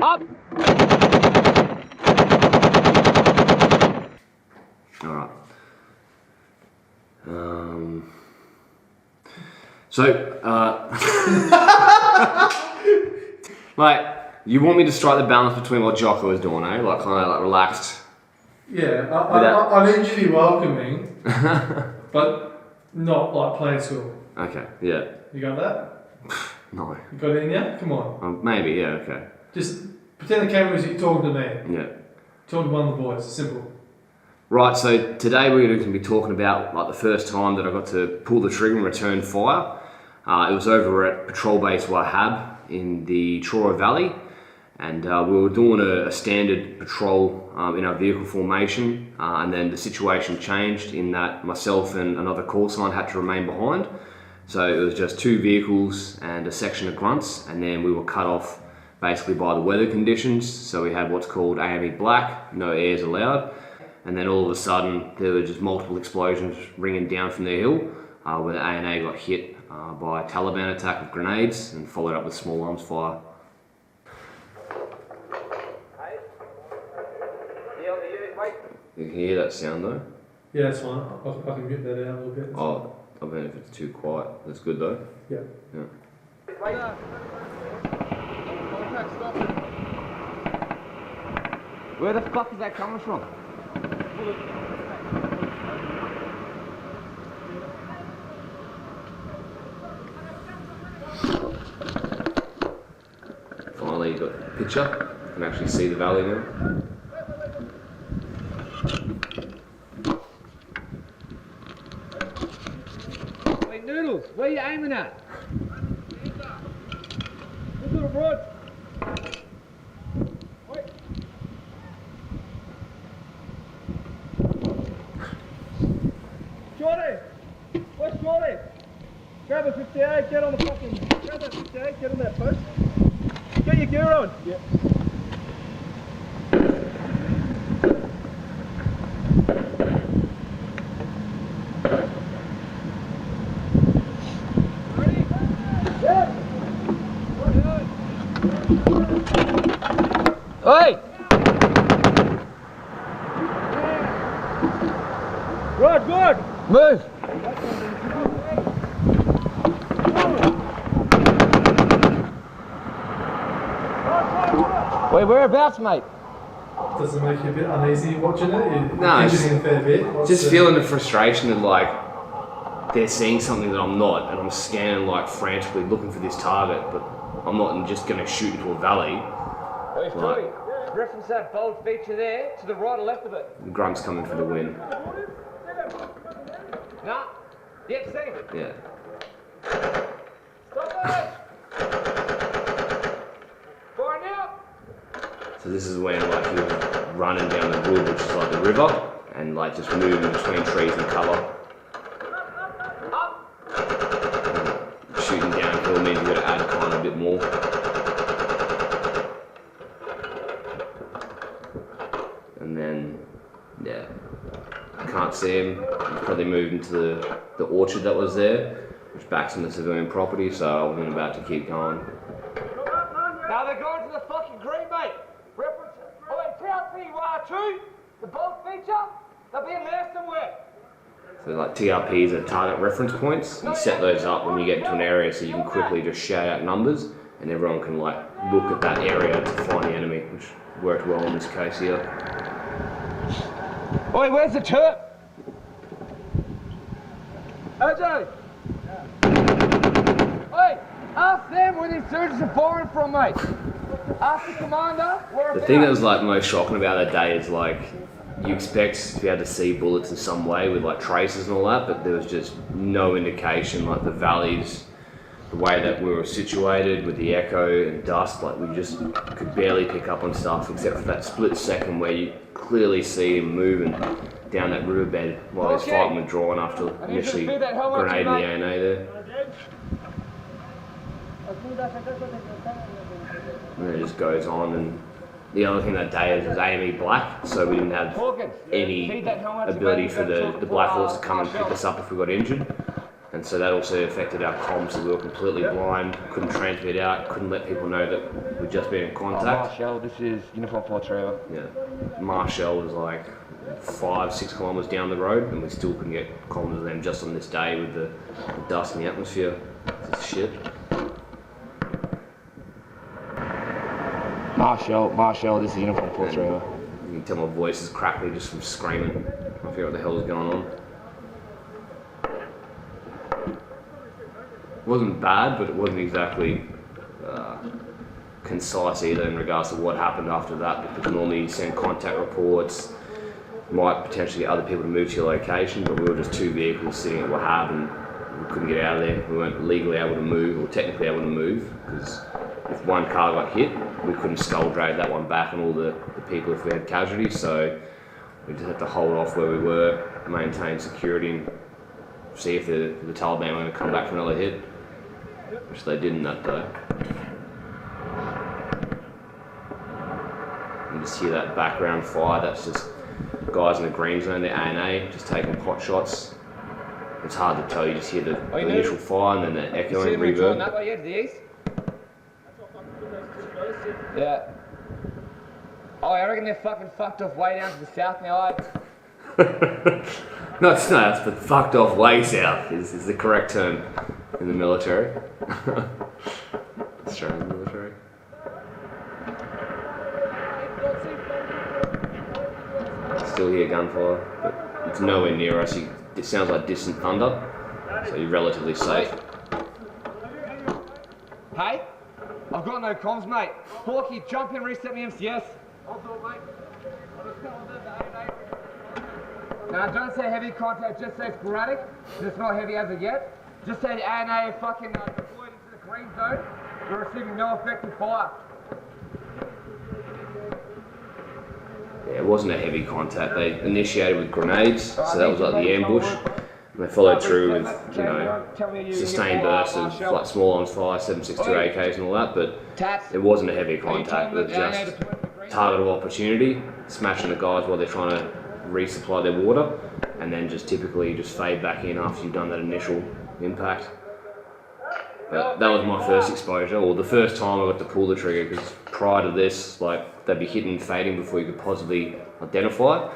Up! Alright. Like, you want me to strike the balance between what Jocko was doing, eh? Like, kind of like relaxed. Yeah, I need you to be welcoming, but not like play school. Okay, yeah. You got that? No. You got it in ya? Come on. Maybe, yeah, okay. Just pretend the camera was you talking to me. Yeah. Talking to one of the boys. Simple. Right, so today we're going to be talking about like the first time that I got to pull the trigger and return fire. It was over at Patrol Base Wahab in the Trora Valley, and we were doing a standard patrol in our vehicle formation, and then the situation changed in that myself and another call sign had to remain behind. So it was just two vehicles and a section of grunts, and then we were cut off basically by the weather conditions. So we had what's called AME black, no airs allowed, and then all of a sudden there were just multiple explosions ringing down from the hill, where the ANA got hit by a Taliban attack with grenades and followed up with small arms fire. You can hear that sound though? Yeah, that's fine. I can get that out a little bit. Oh, I mean if it's too quiet. That's good though. Yeah. Yeah. Where the fuck is that coming from? Finally, you got the picture. You can actually see the valley now. Wait, Noodles, where are you aiming at? Look at the rod. Wait. Shorty! Where's Shorty? Grab a 58, get on the fucking... Grab that 58, get on that post. Get your gear on. Yep. Ready? Yep. Oi! Good, good. Move. Wait, whereabouts, mate? Does it make you a bit uneasy watching it? You're No, fidgeting a fair bit. Just feeling the frustration of like they're seeing something that I'm not, and I'm scanning like frantically looking for this target, but I'm not just going to shoot into a valley. Hey, Scotty, reference that bold feature there to the right or left of it. The grunt's coming for the win. Nah, yep, see. Yeah. Stop it! Fire now! So this is when like he was running down the wood, which is like the river, and like just moving between trees and cover. Shooting downhill means you've got to add kind of a bit more. And then, yeah, I can't see him. He's probably moved into the orchard that was there, which backs into civilian property, so I wasn't about to keep going. Now they're going to the fucking green, mate. Reference, TRP-Y2, the bold feature, they'll be in there somewhere. So like TRPs are target reference points. You set those up when you get into an area so you can quickly just shout out numbers and everyone can like look at that area to find the enemy, which worked well in this case here. Oi, where's the turp? AJ! Oi, ask them where the insurgents are firing from, mate. Ask the commander where The thing that was like most shocking about that day is like you expect to be able to see bullets in some way with like traces and all that, but there was just no indication. Like the valleys, the way that we were situated with the echo and dust, like we just could barely pick up on stuff except for that split second where you clearly see him moving down that riverbed while he's fighting with drawn after initially grenading the ANA there. And then it just goes on, and the other thing that day is it was AME black, so we didn't have any ability for the Black Horse to come and pick us up if we got injured. And so that also affected our comms, so we were completely blind, couldn't transmit out, couldn't let people know that we'd just been in contact. Marshall, this is Uniform 4 Trevor. Yeah. Marshall was like 5-6 kilometres down the road, and we still couldn't get comms with them just on this day with the dust in the atmosphere. It's shit. Marshall, this is Uniform 4 Trevor. You can tell my voice is crackly just from screaming. I figure what the hell is going on. It wasn't bad, but it wasn't exactly concise either in regards to what happened after that, because normally you send contact reports, might potentially get other people to move to your location, but we were just 2 vehicles sitting at Wahab and we couldn't get out of there. We weren't legally able to move, or technically able to move, because if one car got hit, we couldn't skull drag that one back and all the people if we had casualties, so we just had to hold off where we were, maintain security and see if the Taliban were going to come back for another hit, which they didn't that day. You just hear that background fire, that's just guys in the green zone, the ANA, just taking pot shots. It's hard to tell, you just hear the initial fire and then the echoing reverb. That way, to the east? Yeah. Oh, I reckon they're fucking fucked off way down to the south now. No, it's not, but fucked off way south is the correct term in the military. Australian military. Still hear gunfire, but it's nowhere near us. It sounds like distant thunder, so you're relatively safe. Hey? I've got no comms, mate. Forky, jump in, reset me MCS. I'll do it, mate. Now, don't say heavy contact, just say sporadic. It's not heavy as of yet. Just say the ANA fucking deployed into the green zone. We're receiving no effective fire. Yeah, it wasn't a heavy contact. They initiated with grenades, so that was like the ambush. And they followed through with, you know, sustained bursts of like small arms fire, 7.62 AKs and all that, but it wasn't a heavy contact. It was just target of opportunity, smashing the guys while they're trying to resupply their water, and then just typically just fade back in after you've done that initial impact. But that was my first exposure, or the first time I got to pull the trigger, because prior to this, like, they'd be hitting and fading before you could possibly identify it.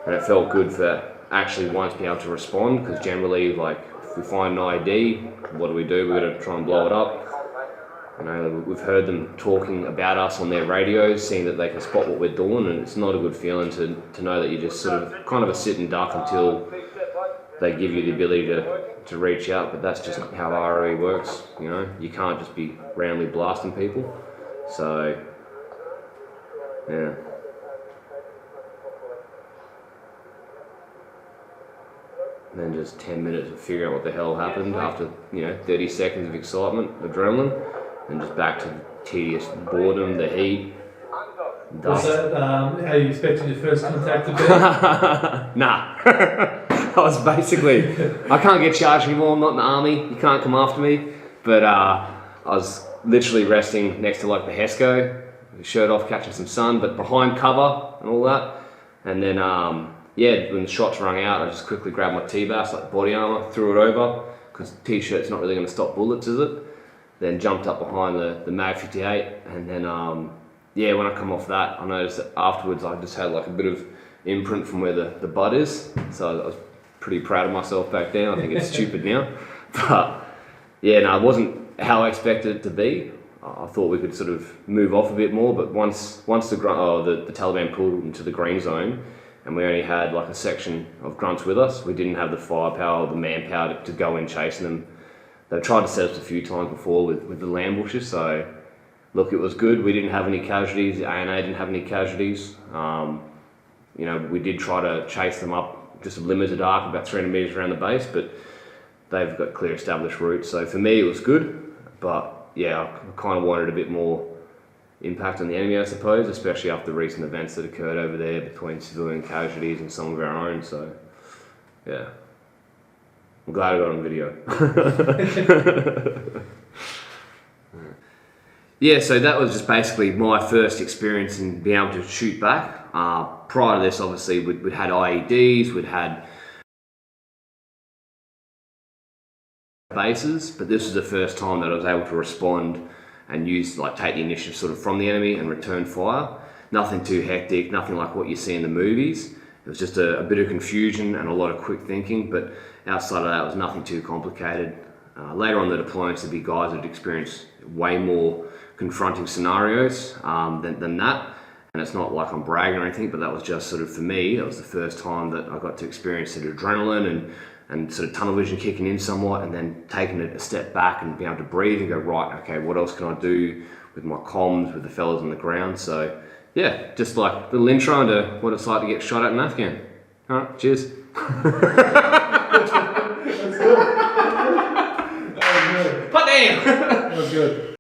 And it felt good for actually once being able to respond, because generally, like, if we find an ID, what do? We've got to try and blow it up. You know, we've heard them talking about us on their radios, seeing that they can spot what we're doing, and it's not a good feeling to know that you just sort of kind of a sit and duck until they give you the ability to reach out. But that's just how ROE works, you know. You can't just be randomly blasting people. So, yeah. And then just 10 minutes of figuring out what the hell happened after, you know, 30 seconds of excitement, adrenaline, and just back to tedious boredom, the heat, dust. Was that how you expected your first contact to be? Nah. I was basically, I can't get charged anymore, I'm not in the army, you can't come after me. But I was literally resting next to like the HESCO, shirt off, catching some sun, but behind cover and all that. And then, yeah, when the shots rang out, I just quickly grabbed my T-Bass, like body armour, threw it over, because T-shirt's not really going to stop bullets, is it? Then jumped up behind the Mag 58, and then, yeah, when I come off that, I noticed that afterwards I just had like a bit of imprint from where the butt is, so I was pretty proud of myself back then. I think it's stupid now, but yeah, no, it wasn't how I expected it to be. I thought we could sort of move off a bit more, but once the Taliban pulled into the green zone, and we only had like a section of grunts with us, we didn't have the firepower or the manpower to go in chasing them. They tried to set us a few times before with the lamb bushes, so look, it was good. We didn't have any casualties, the ANA didn't have any casualties. You know, we did try to chase them up just a limited arc, about 300 metres around the base, but they've got clear established routes. So for me, it was good, but yeah, I kind of wanted a bit more impact on the enemy, I suppose, especially after the recent events that occurred over there between civilian casualties and some of our own, so yeah. I'm glad I got on video. Yeah, so that was just basically my first experience in being able to shoot back. Prior to this, obviously, we'd had IEDs, we'd had bases, but this was the first time that I was able to respond and take the initiative sort of from the enemy and return fire. Nothing too hectic, nothing like what you see in the movies. It was just a bit of confusion and a lot of quick thinking, but outside of that, it was nothing too complicated. Later on the deployments, there'd be guys that had experienced way more confronting scenarios than that. And it's not like I'm bragging or anything, but that was just sort of, for me, that was the first time that I got to experience the adrenaline and sort of tunnel vision kicking in somewhat, and then taking it a step back and being able to breathe and go, right, okay, what else can I do with my comms, with the fellas on the ground? So yeah, just like a little intro into what it's like to get shot at in Afghan. All right, cheers. That's good. Hot damn! That was good.